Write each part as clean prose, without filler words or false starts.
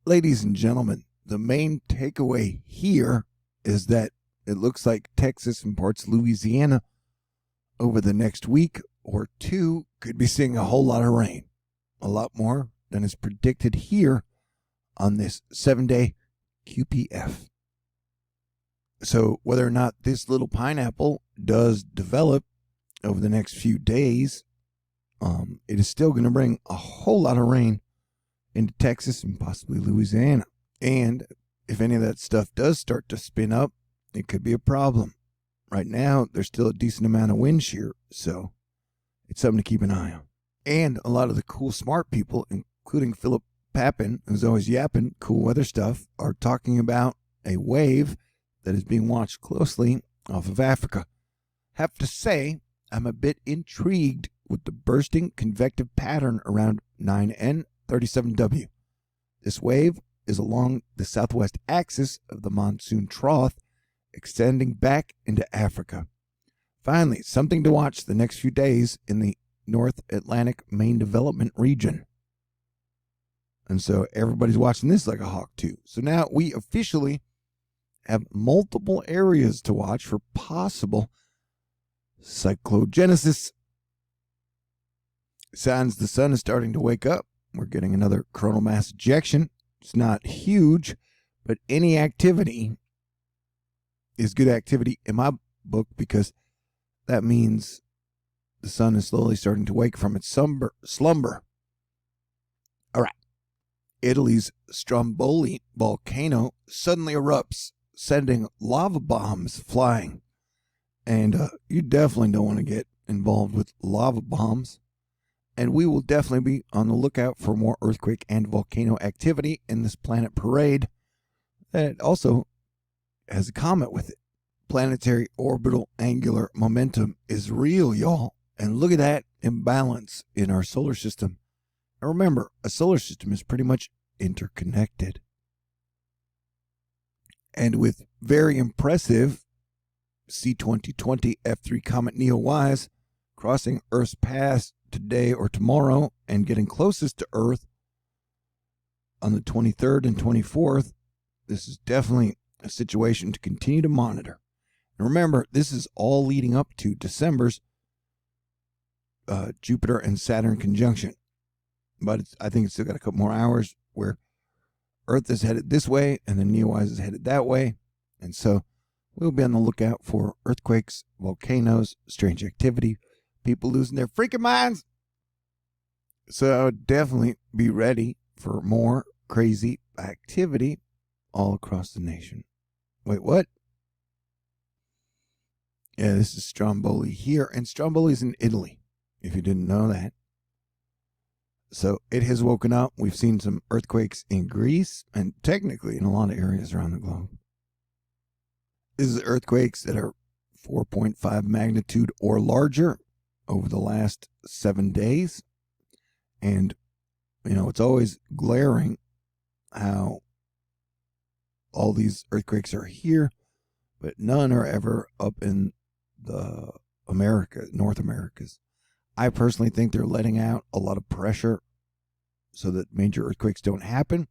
Ladies and gentlemen, the main takeaway here is that it looks like Texas and parts of Louisiana over the next week or two could be seeing a whole lot of rain. A lot more than is predicted here on this 7-day QPF. So whether or not this little pineapple does develop over the next few days, it is still going to bring a whole lot of rain into Texas and possibly Louisiana. And if any of that stuff does start to spin up, it could be a problem. Right now, there's still a decent amount of wind shear, so it's something to keep an eye on. And a lot of the cool, smart people, including Philip Papin, who's always yapping cool weather stuff, are talking about a wave that is being watched closely off of Africa. Have to say, I'm a bit intrigued with the bursting convective pattern around 9N37W. This wave is along the southwest axis of the monsoon trough, extending back into Africa. Finally, something to watch the next few days in the North Atlantic main development region. And so everybody's watching this like a hawk too. So now we officially have multiple areas to watch for possible cyclogenesis. Signs the sun is starting to wake up. We're getting another coronal mass ejection. It's not huge, but any activity is good activity in my book, because that means the sun is slowly starting to wake from its slumber. All right. Italy's Stromboli volcano suddenly erupts, sending lava bombs flying. And you definitely don't want to get involved with lava bombs. And we will definitely be on the lookout for more earthquake and volcano activity in this planet parade. That also has a comment with it. Planetary orbital angular momentum is real, y'all. And look at that imbalance in our solar system. And remember, a solar system is pretty much interconnected. And with very impressive C2020 F3 comet NEOwise crossing Earth's path today or tomorrow and getting closest to Earth on the 23rd and 24th, this is definitely a situation to continue to monitor. And remember, this is all leading up to December's Jupiter and Saturn conjunction. But I think it's still got a couple more hours where Earth is headed this way and the NEOwise is headed that way. And so we'll be on the lookout for earthquakes, volcanoes, strange activity, people losing their freaking minds. So definitely be ready for more crazy activity all across the nation. Wait, what? Yeah, this is Stromboli here. And Stromboli is in Italy, if you didn't know that. So it has woken up. We've seen some earthquakes in Greece and technically in a lot of areas around the globe. This is earthquakes that are 4.5 magnitude or larger over the last 7 days. And, you know, it's always glaring how all these earthquakes are here, but none are ever up in the North Americas. I personally think they're letting out a lot of pressure so that major earthquakes don't happen.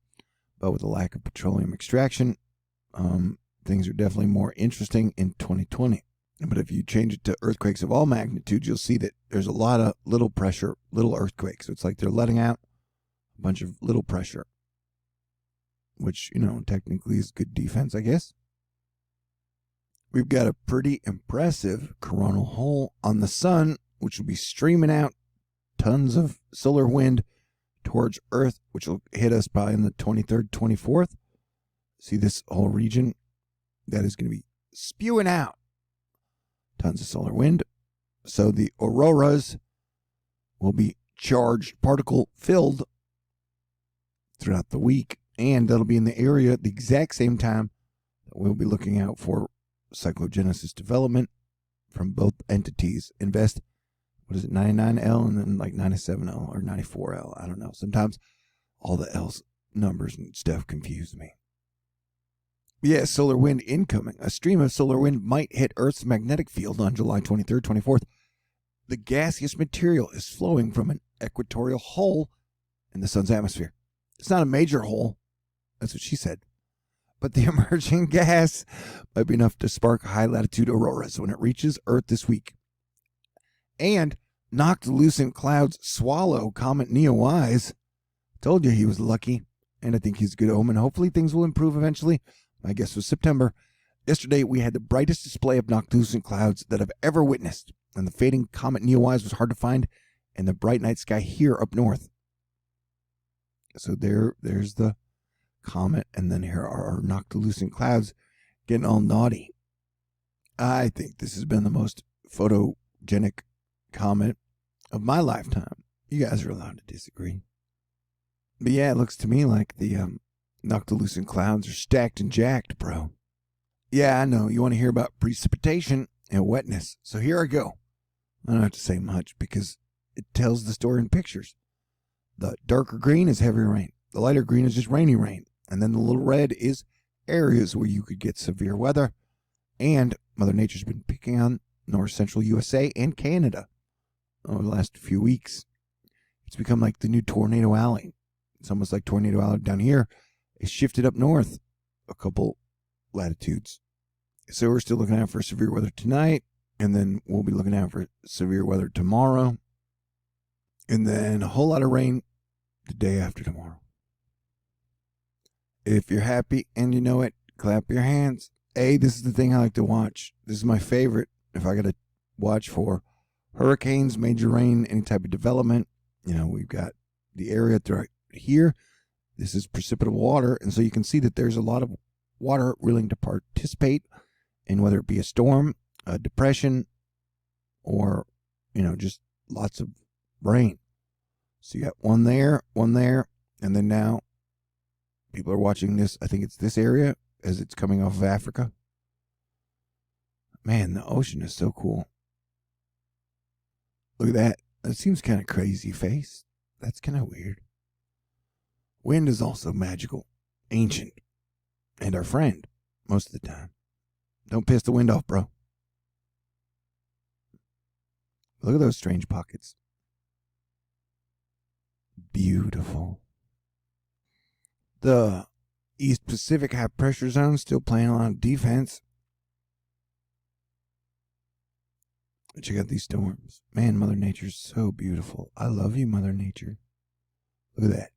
But with the lack of petroleum extraction, things are definitely more interesting in 2020. But if you change it to earthquakes of all magnitudes, you'll see that there's a lot of little pressure, little earthquakes. So it's like they're letting out a bunch of little pressure, which, you know, technically is good defense, I guess. We've got a pretty impressive coronal hole on the sun, which will be streaming out tons of solar wind towards Earth, which will hit us by in the 23rd, 24th. See this whole region? That is going to be spewing out tons of solar wind. So the auroras will be charged, particle filled throughout the week. And that'll be in the area at the exact same time that we'll be looking out for cyclogenesis development from both entities. Invest, 99L and then like 97L or 94L. I don't know. Sometimes all the L's numbers and stuff confuse me. Yeah, solar wind incoming. A stream of solar wind might hit Earth's magnetic field on July 23rd, 24th. The gaseous material is flowing from an equatorial hole in the sun's atmosphere. It's not a major hole, That's what she said. But the emerging gas might be enough to spark high-latitude auroras when it reaches Earth this week. And noctilucent clouds swallow comet NEOwise. Told you he was lucky, and I think he's a good omen. Hopefully things will improve eventually. My guess was September. Yesterday, we had the brightest display of noctilucent clouds that I've ever witnessed, and the fading comet NEOwise was hard to find in the bright night sky here up north. So there's the comet, and then here are our noctilucent clouds getting all naughty. I think this has been the most photogenic comet of my lifetime. You guys are allowed to disagree. But yeah, it looks to me like the noctilucent clouds are stacked and jacked, bro. Yeah, I know. You want to hear about precipitation and wetness. So here I go. I don't have to say much because it tells the story in pictures. The darker green is heavy rain. The lighter green is just rainy rain. And then the little red is areas where you could get severe weather. And Mother Nature's been picking on north central USA and Canada over the last few weeks. It's become like the new tornado alley. It's almost like tornado alley down here. It's shifted up north a couple latitudes. So we're still looking out for severe weather tonight, and then we'll be looking out for severe weather tomorrow, and then a whole lot of rain the day after tomorrow. If you're happy and you know it, clap your hands. Hey, this is the thing I like to watch. This is my favorite if I got to watch for hurricanes, major rain, any type of development. You know, we've got the area right here. This is precipitable water, and so you can see that there's a lot of water willing to participate in whether it be a storm, a depression, or, you know, just lots of rain. So you got one there, and then now people are watching this. I think it's this area as it's coming off of Africa. Man, the ocean is so cool. Look at that. That seems kind of crazy face. That's kind of weird. Wind is also magical, ancient, and our friend most of the time. Don't piss the wind off, bro. Look at those strange pockets. Beautiful. The East Pacific high pressure zone still playing a lot of defense. Check out these storms. Man, Mother Nature's so beautiful. I love you, Mother Nature. Look at that.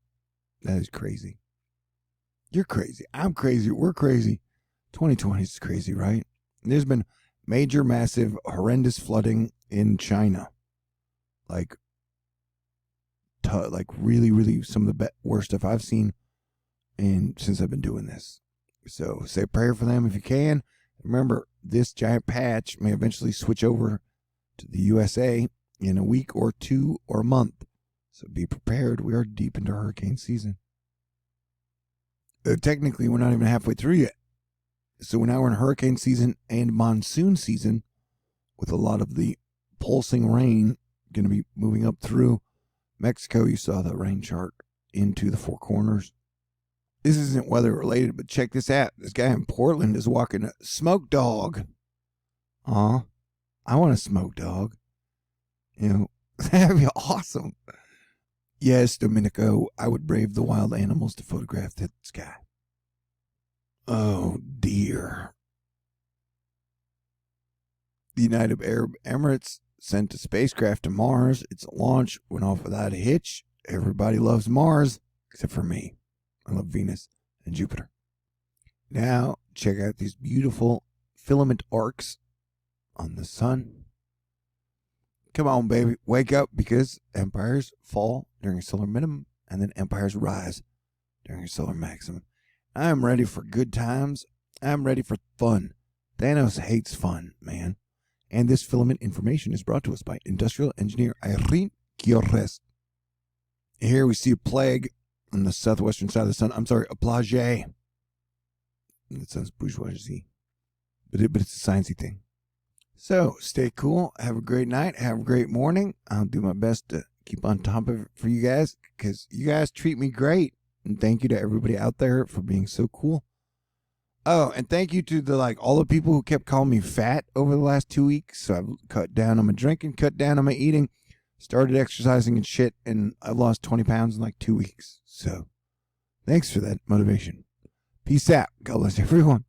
That is crazy. You're crazy. I'm crazy. We're crazy. 2020 is crazy, right? There's been major, massive, horrendous flooding in China. Like really, really some of the worst stuff I've seen since I've been doing this. So say a prayer for them if you can. Remember, this giant patch may eventually switch over to the USA in a week or two or a month. So be prepared. We are deep into hurricane season. Technically, we're not even halfway through yet. So now we're in hurricane season and monsoon season with a lot of the pulsing rain going to be moving up through Mexico. You saw the rain chart into the Four Corners. This isn't weather related, but check this out. This guy in Portland is walking a smoke dog. I want a smoke dog. You know, that'd be awesome. Yes, Domenico, I would brave the wild animals to photograph that sky. Oh, dear. The United Arab Emirates sent a spacecraft to Mars. Its launch went off without a hitch. Everybody loves Mars, except for me. I love Venus and Jupiter. Now, check out these beautiful filament arcs on the sun. Come on, baby. Wake up, because empires fall during a solar minimum, and then empires rise during a solar maximum. I'm ready for good times. I'm ready for fun. Thanos hates fun, man. And this filament information is brought to us by industrial engineer Irene Giorres. Here we see a plague on the southwestern side of the sun. I'm sorry, a plage. That sounds bourgeoisie. But it's a sciencey thing. So, stay cool. Have a great night. Have a great morning. I'll do my best to keep on top of it for you guys, because you guys treat me great. And thank you to everybody out there for being so cool. Oh, and thank you to all the people who kept calling me fat over the last 2 weeks. So I've cut down on my drinking, cut down on my eating, started exercising and shit, and I've lost 20 pounds in 2 weeks. So thanks for that motivation. Peace out. God bless everyone.